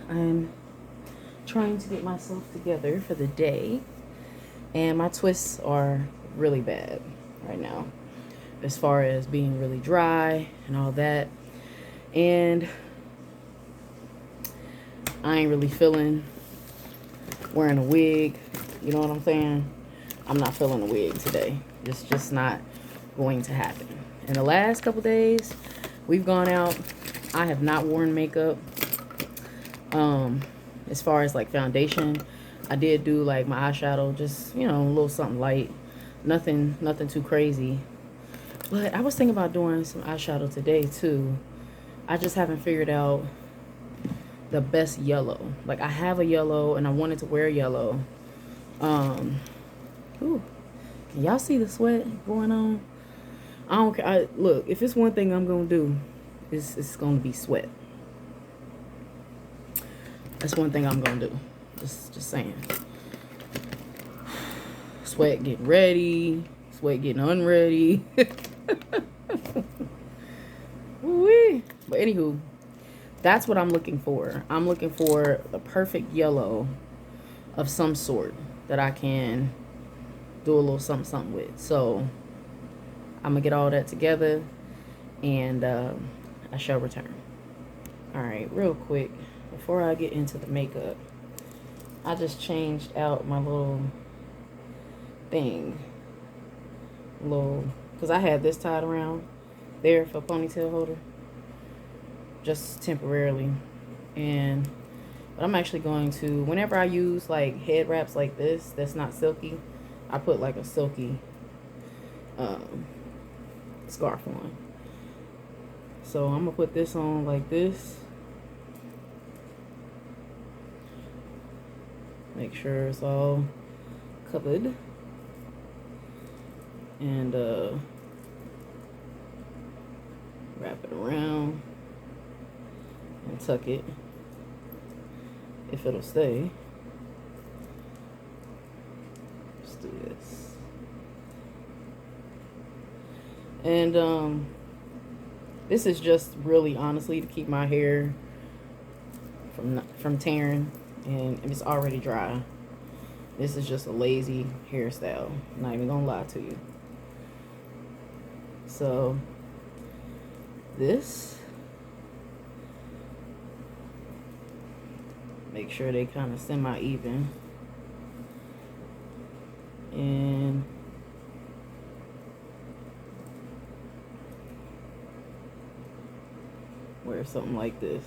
I'm trying to get myself together for the day, and my twists are really bad right now as far as being really dry and all that. And I ain't really feeling wearing a wig. You know what I'm saying? I'm not feeling a wig today. It's just not going to happen. In the last couple days, we've gone out. I have not worn makeup. As far as like foundation, I did do like my eyeshadow, just, you know, a little something light. Nothing too crazy. But I was thinking about doing some eyeshadow today too. I just haven't figured out the best yellow. Like, I have a yellow and I wanted to wear yellow. Ooh, can y'all see the sweat going on? I don't care. Look, if it's one thing I'm gonna do, it's gonna be sweat. That's one thing I'm gonna do. Just saying. Sweat getting ready, sweat getting unready. Woo-wee. But anywho, that's what I'm looking for. I'm looking for the perfect yellow of some sort that I can do a little something with. So I'm gonna get all that together, and I shall return. All right, real quick, before I get into the makeup, I just changed out my little thing, because I had this tied around there for a ponytail holder, just temporarily. But I'm actually going to, whenever I use like head wraps like this that's not silky, I put like a silky scarf on. So I'm gonna put this on like this. Make sure it's all covered. And wrap it around and tuck it if it'll stay. Let's do this. And this is just really honestly to keep my hair from tearing, and it's already dry. This is just a lazy hairstyle, I'm not even gonna lie to you. So this, make sure they kind of semi-even, and wear something like this.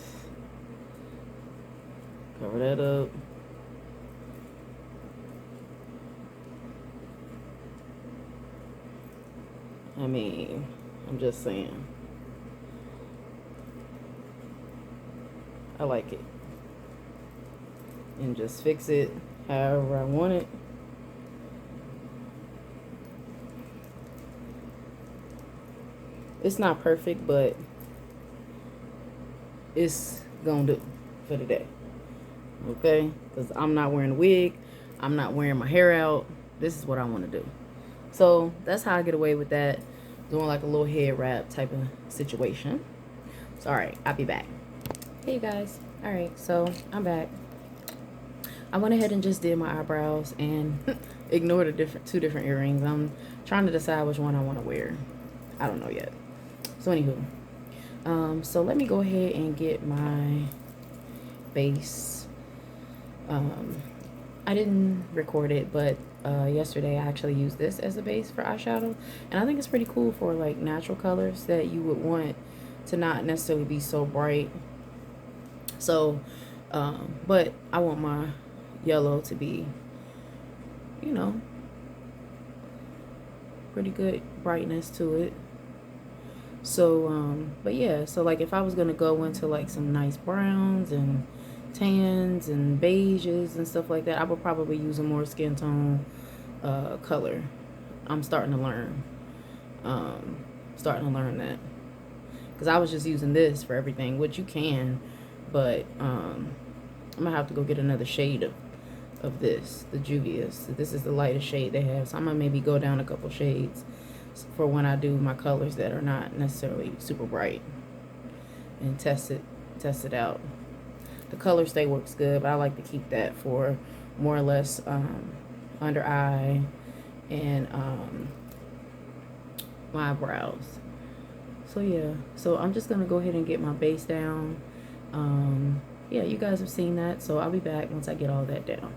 Cover that up. I mean, I'm just saying. I like it. And just fix it however I want it. It's not perfect, but it's gonna do for the day. Okay? Because I'm not wearing a wig. I'm not wearing my hair out. This is what I want to do. So that's how I get away with that. Doing like a little head wrap type of situation. So, alright, I'll be back. Hey, you guys. Alright, so I'm back. I went ahead and just did my eyebrows and ignored the two different earrings. I'm trying to decide which one I want to wear. I don't know yet. So, anywho. So let me go ahead and get my base. I didn't record it, but yesterday I actually used this as a base for eyeshadow, and I think it's pretty cool for like natural colors that you would want to not necessarily be so bright. So but I want my yellow to be, you know, pretty good brightness to it. So but yeah, so like if I was gonna go into like some nice browns and tans and beiges and stuff like that, I would probably use a more skin tone color. I'm starting to learn that, because I was just using this for everything, which you can, but I'm gonna have to go get another shade of this, the Juvia. So this is the lightest shade they have, so I'm gonna maybe go down a couple shades for when I do my colors that are not necessarily super bright, and test it out. The color stay works good, but I like to keep that for more or less under eye and my eyebrows. So yeah, so I'm just gonna go ahead and get my base down. Yeah, you guys have seen that, so I'll be back once I get all that down.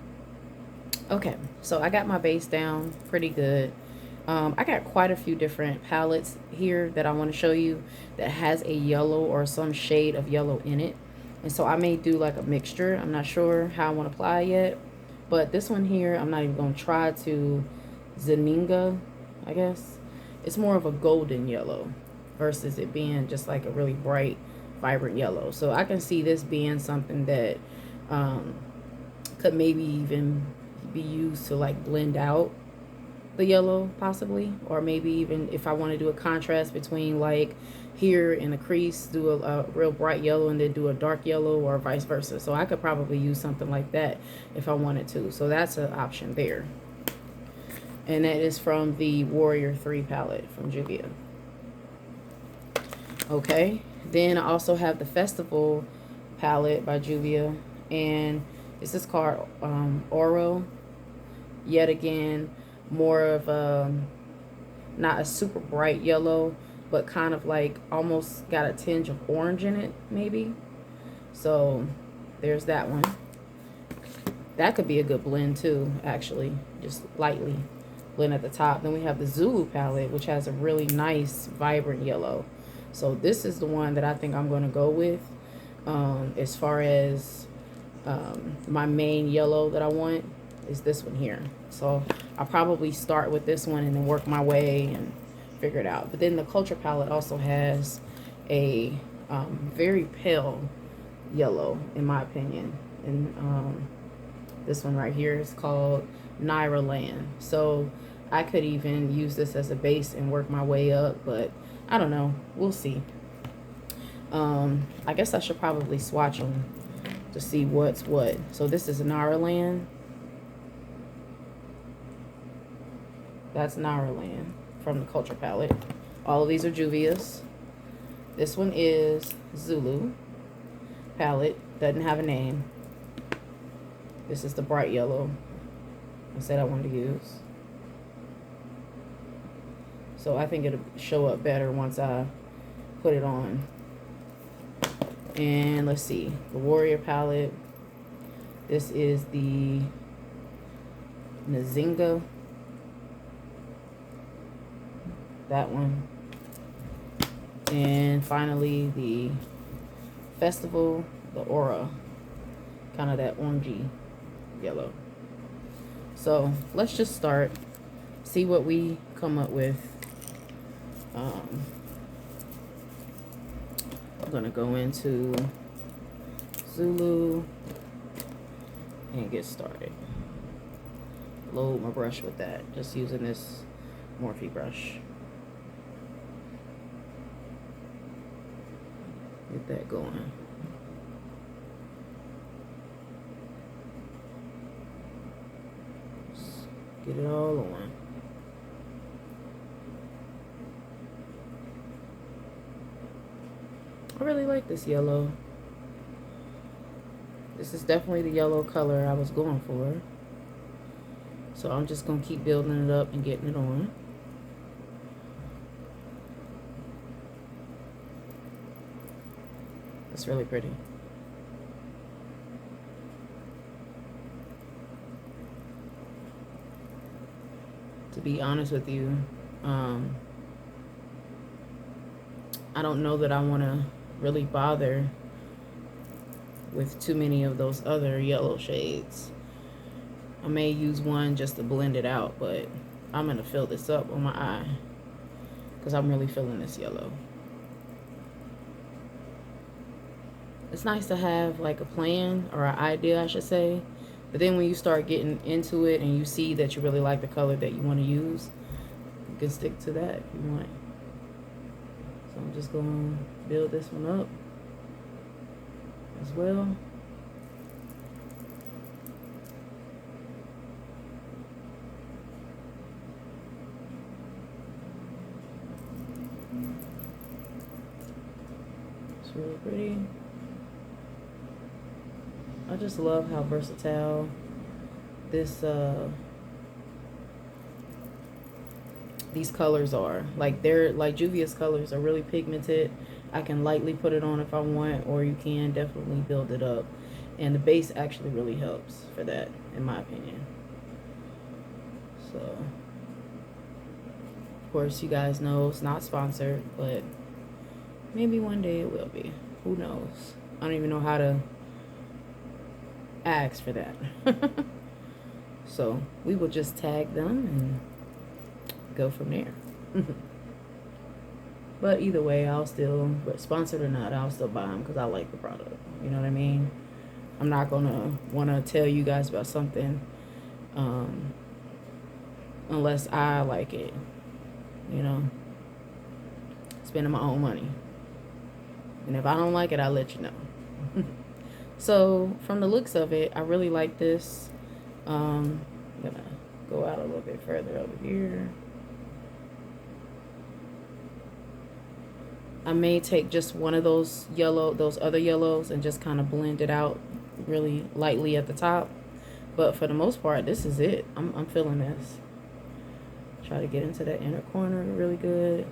Okay, so I got my base down pretty good. I got quite a few different palettes here that I want to show you that has a yellow or some shade of yellow in it. And so I may do like a mixture. I'm not sure how I want to apply yet. But this one here, I'm not even going to try to Zeninga, I guess. It's more of a golden yellow versus it being just like a really bright, vibrant yellow. So I can see this being something that could maybe even be used to like blend out the yellow possibly, or maybe even if I want to do a contrast between like here in the crease, do a real bright yellow and then do a dark yellow, or vice versa. So I could probably use something like that if I wanted to. So that's an option there. And that is from the Warrior 3 palette from Juvia. Okay, then I also have the Festival palette by Juvia, and this is called Oro. Yet again, more of not a super bright yellow, but kind of like almost got a tinge of orange in it, maybe. So there's that one. That could be a good blend too, actually, just lightly blend at the top. Then we have the Zulu palette, which has a really nice vibrant yellow. So this is the one that I think I'm going to go with as far as my main yellow that I want is this one here. So I'll probably start with this one and then work my way and figure it out. But then the Culture palette also has a very pale yellow, in my opinion. And this one right here is called Naira Land. So I could even use this as a base and work my way up, but I don't know. We'll see. I guess I should probably swatch them to see what's what. So this is Naira Land. That's Naira Land from the Culture palette. All of these are Juvia's. This one is Zulu palette. Doesn't have a name. This is the bright yellow I said I wanted to use. So I think it'll show up better once I put it on. And let's see, the Warrior palette. This is the Nzinga. That one. And finally the Festival, the Aura. Kind of that orangey yellow. So let's just start, see what we come up with. I'm gonna go into Zulu and get started. Load my brush with that, just using this Morphe brush. Get that going. Just get it all on. I really like this yellow. This is definitely the yellow color I was going for. So I'm just going to keep building it up and getting it on. It's really pretty. To be honest with you, I don't know that I want to really bother with too many of those other yellow shades. I may use one just to blend it out, but I'm going to fill this up on my eye because I'm really feeling this yellow. It's nice to have like a plan, or an idea I should say, but then when you start getting into it and you see that you really like the color that you want to use, you can stick to that if you want. So I'm just going to build this one up as well. It's really pretty. I just love how versatile this these colors are. Like they're like Juvia's colors are really pigmented. I can lightly put it on if I want, or you can definitely build it up. And the base actually really helps for that, in my opinion. So, of course, you guys know it's not sponsored, but maybe one day it will be. Who knows? I don't even know how to ask for that. So, we will just tag them and go from there. But either way, I'll still, sponsored or not, I'll still buy them because I like the product. You know what I mean? I'm not going to want to tell you guys about something unless I like it. You know? Spending my own money. And if I don't like it, I'll let you know. So, from the looks of it, I really like this. I'm going to go out a little bit further over here. I may take just one of those other yellows and just kind of blend it out really lightly at the top. But for the most part, this is it. I'm feeling this. Try to get into that inner corner really good.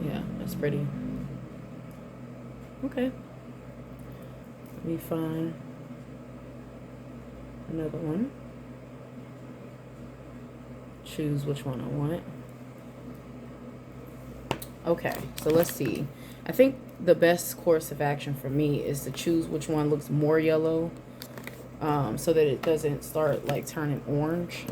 Yeah, that's pretty. Okay. Let me find another one. Choose which one I want. Okay, so let's see. I think the best course of action for me is to choose which one looks more yellow, so that it doesn't start like turning orange.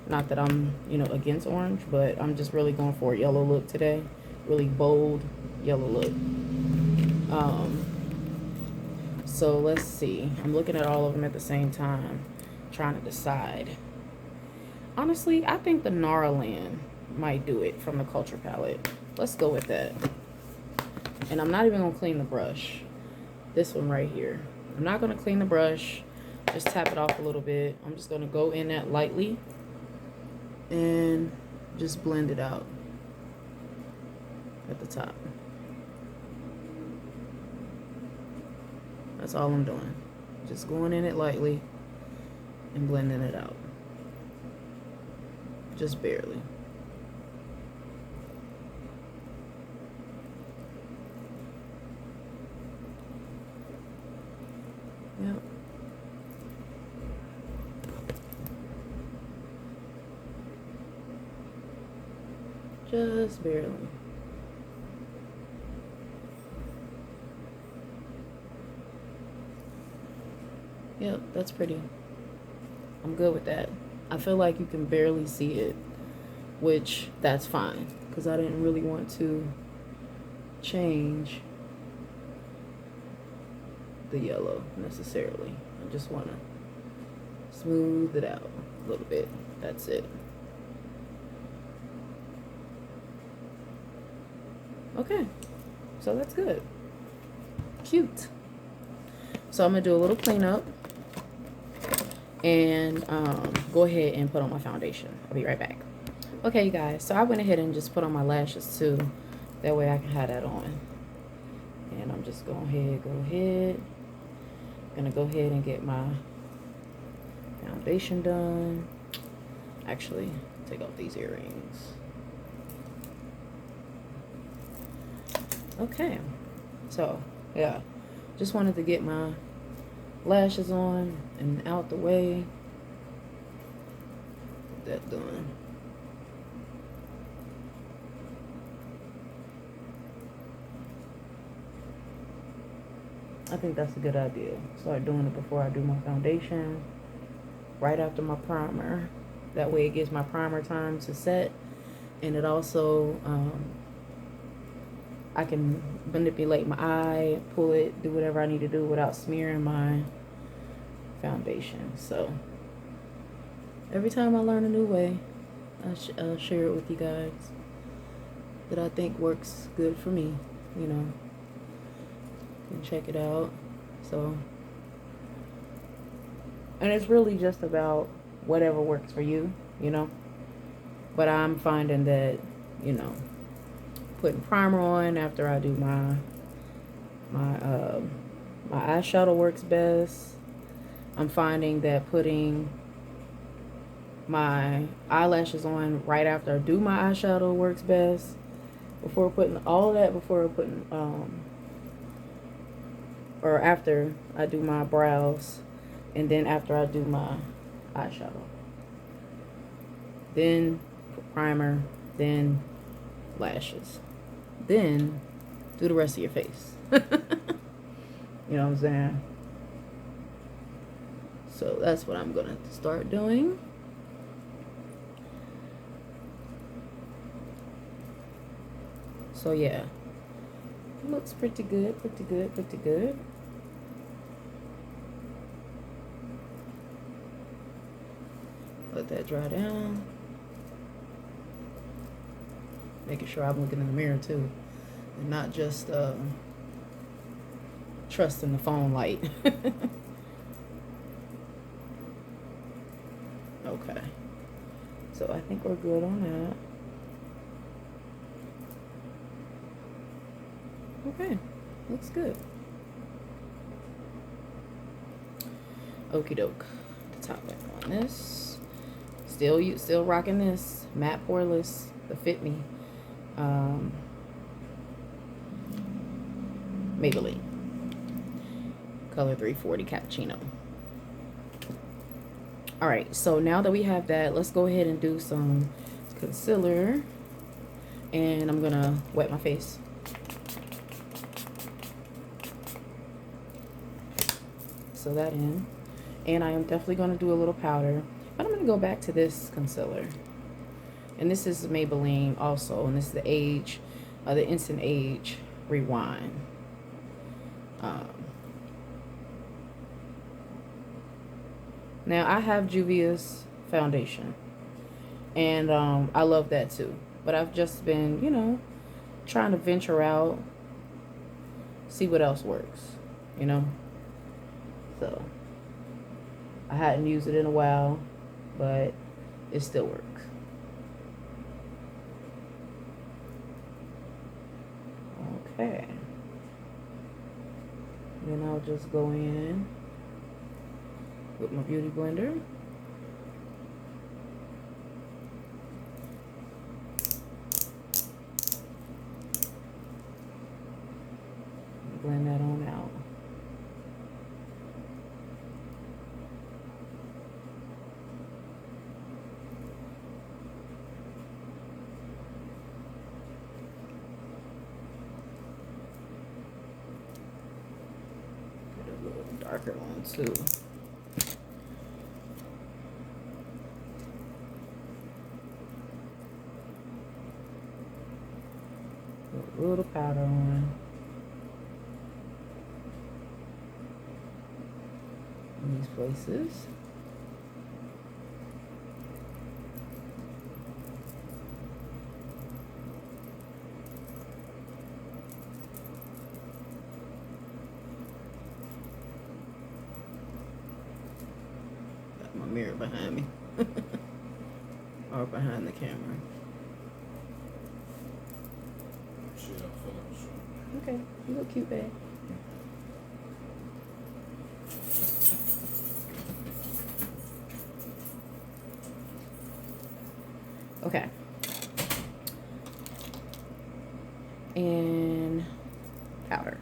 Not that I'm, you know, against orange, but I'm just really going for a yellow look today. Really bold yellow look. So let's see. I'm looking at all of them at the same time, trying to decide. Honestly, I think the Nara Land might do it from the Culture palette. Let's go with that. And I'm not even going to clean the brush. This one right here. I'm not going to clean the brush. Just tap it off a little bit. I'm just going to go in that lightly and just blend it out at the top. That's all I'm doing. Just going in it lightly and blending it out. Just barely. Yep. Just barely. Yep, that's pretty. I'm good with that. I feel like you can barely see it, which that's fine, because I didn't really want to change the yellow necessarily. I just want to smooth it out a little bit. That's it. Okay, so that's good. Cute. So I'm going to do a little cleanup and go ahead and put on my foundation. I'll be right back. Okay, you guys, so I went ahead and just put on my lashes too. That way I can have that on. And I'm just going to go ahead. Gonna go ahead and get my foundation done. Actually, take off these earrings. Okay, so yeah, just wanted to get my lashes on and out the way. Get that done. I think that's a good idea. Start doing it before I do my foundation, right after my primer. That way it gives my primer time to set, and it also, I can manipulate my eye, pull it, do whatever I need to do without smearing my foundation. So every time I learn a new way, I'll share it with you guys that I think works good for me, you know. And check it out. So, and it's really just about whatever works for you, you know. But I'm finding that, you know, putting primer on after I do my my eyeshadow works best. I'm finding that putting my eyelashes on right after I do my eyeshadow works best. Before putting all of that, before putting or after I do my brows, and then after I do my eyeshadow, then primer, then lashes, then do the rest of your face. You know what I'm saying? So that's what I'm gonna start doing. So yeah, looks pretty good, pretty good, pretty good. Let that dry down. Making sure I'm looking in the mirror too, and not just trusting the phone light. Okay, so I think we're good on that. Okay, looks good. Okie doke. The top back on this. Still rocking this matte poreless, the Fit Me, Maybelline color 340 cappuccino. All right, so now that we have that, let's go ahead and do some concealer, and I'm gonna wet my face. So that in, and I am definitely gonna do a little powder, but I'm gonna go back to this concealer, and this is Maybelline also, and this is the Instant Age Rewind. Now I have Juvia's foundation, and I love that too, but I've just been, you know, trying to venture out, see what else works, you know. So I hadn't used it in a while, but it still works. Okay, then I'll just go in with my beauty blender. Blend that on out. Get a little darker one too. A little powder on in these places. Got my mirror behind me. Or behind the camera. Okay, you look cute, babe. Okay. And powder.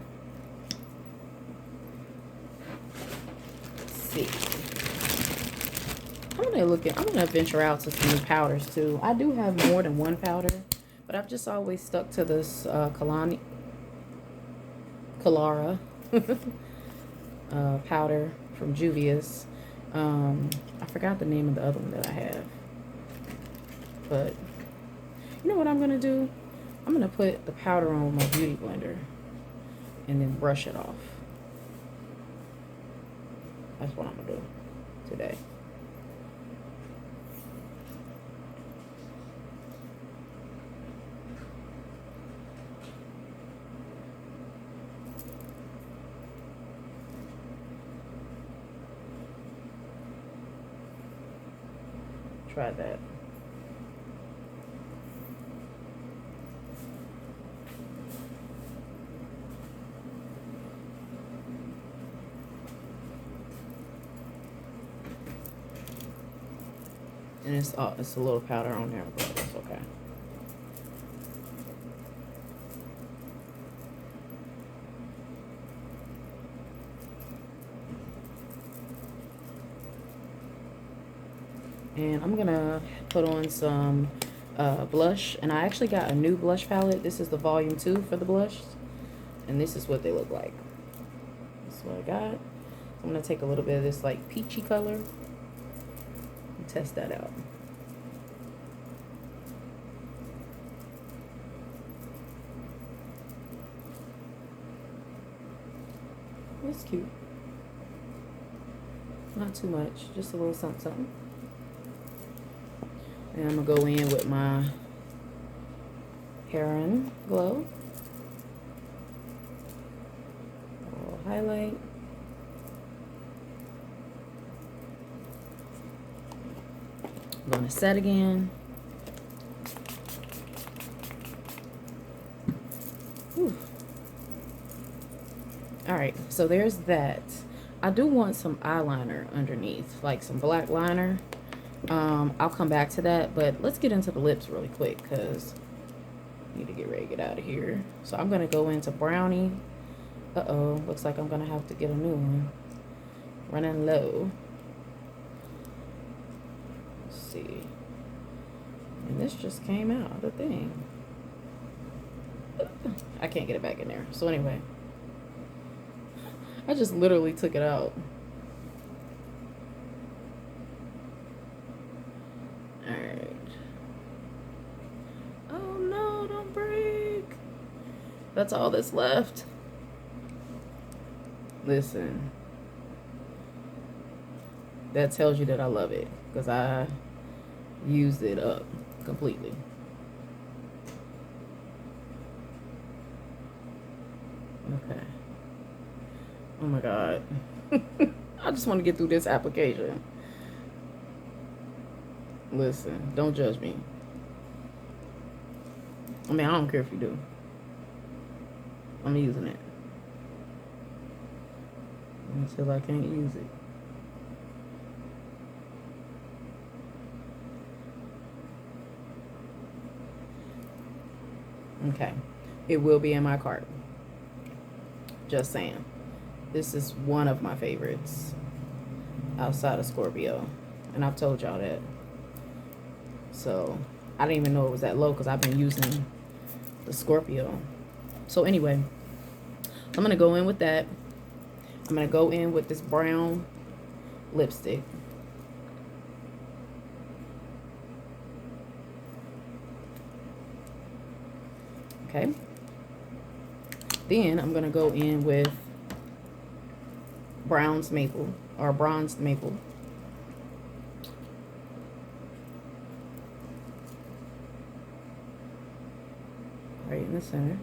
Let's see. I'm gonna venture out to some new powders too. I do have more than one powder, but I've just always stuck to this Kalara powder from Juvia's. I forgot the name of the other one that I have, but you know what I'm gonna do? I'm gonna put the powder on my beauty blender and then brush it off. That's what I'm gonna do today. Try that. And it's a little powder on there, but it's okay. And I'm gonna put on some blush, and I actually got a new blush palette. This is the volume 2 for the blush, and this is what they look like. This is what I got. I'm gonna take a little bit of this like peachy color and test that out. It's cute. Not too much, just a little something, something. And I'm gonna go in with my Heron Glow. A little highlight. I'm gonna set again. Whew. All right, so there's that. I do want some eyeliner underneath, like some black liner. I'll come back to that, but let's get into the lips really quick because I need to get ready to get out of here. So I'm gonna go into Brownie. Uh-oh, looks like I'm gonna have to get a new one. Running low. Let's see. And this just came out, the thing. I can't get it back in there. So anyway, I just literally took it out. Alright. Oh no, don't break. That's all that's left. Listen. That tells you that I love it, because I used it up completely. Okay. Oh my God. I just want to get through this application. Listen, don't judge me. I mean, I don't care if you do. I'm using it until I can't use it. Okay. It will be in my cart. Just saying. This is one of my favorites outside of Scorpio. And I've told y'all that. So, I didn't even know it was that low because I've been using the Scorpio. So, anyway, I'm going to go in with that. I'm going to go in with this brown lipstick. Okay. Then I'm going to go in with bronze maple or bronzed maple. Right in the center.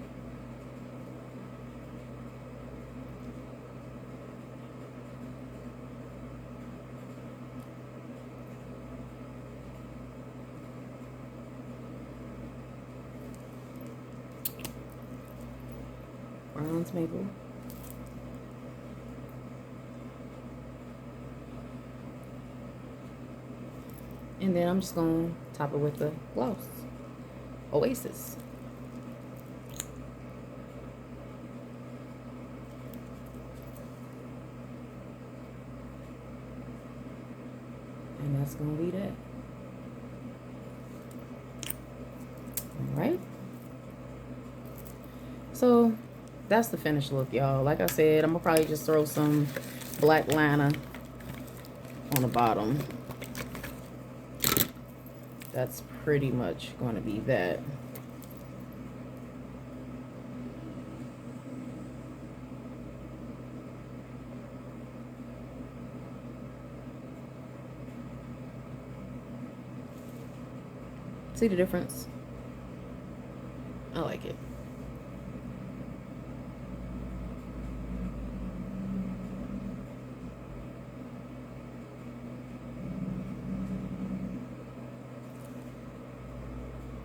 Bronze maple. And then I'm just going to top it with the gloss. Oasis. And that's going to be that. Alright. So, that's the finished look, y'all. Like I said, I'm going to probably just throw some black liner on the bottom. That's pretty much going to be that. See the difference? I like it.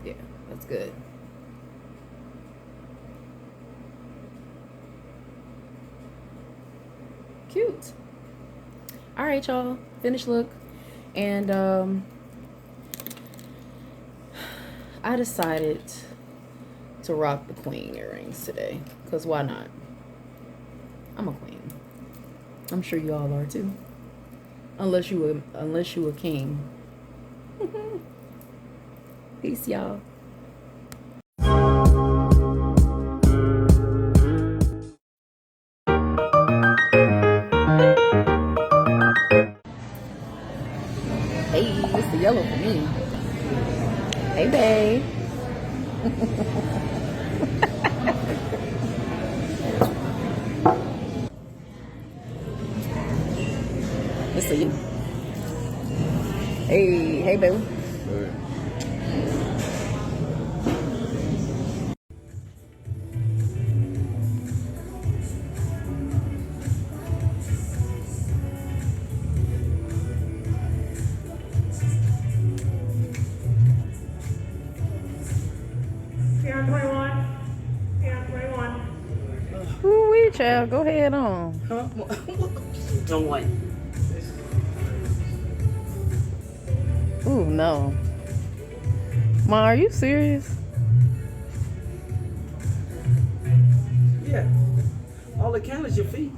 Yeah, that's good. Cute. All right, y'all. Finished look. And I decided to rock the queen earrings today. Because why not? I'm a queen. I'm sure you all are too. Unless you a king. Peace, y'all. Hey, it's the yellow for me. Hey, babe. It's the yellow. Hey, baby. Hey. Ooh, child, go ahead on. Huh? Don't want. Ooh, no. Ma, are you serious? Yeah. All that counts is your feet.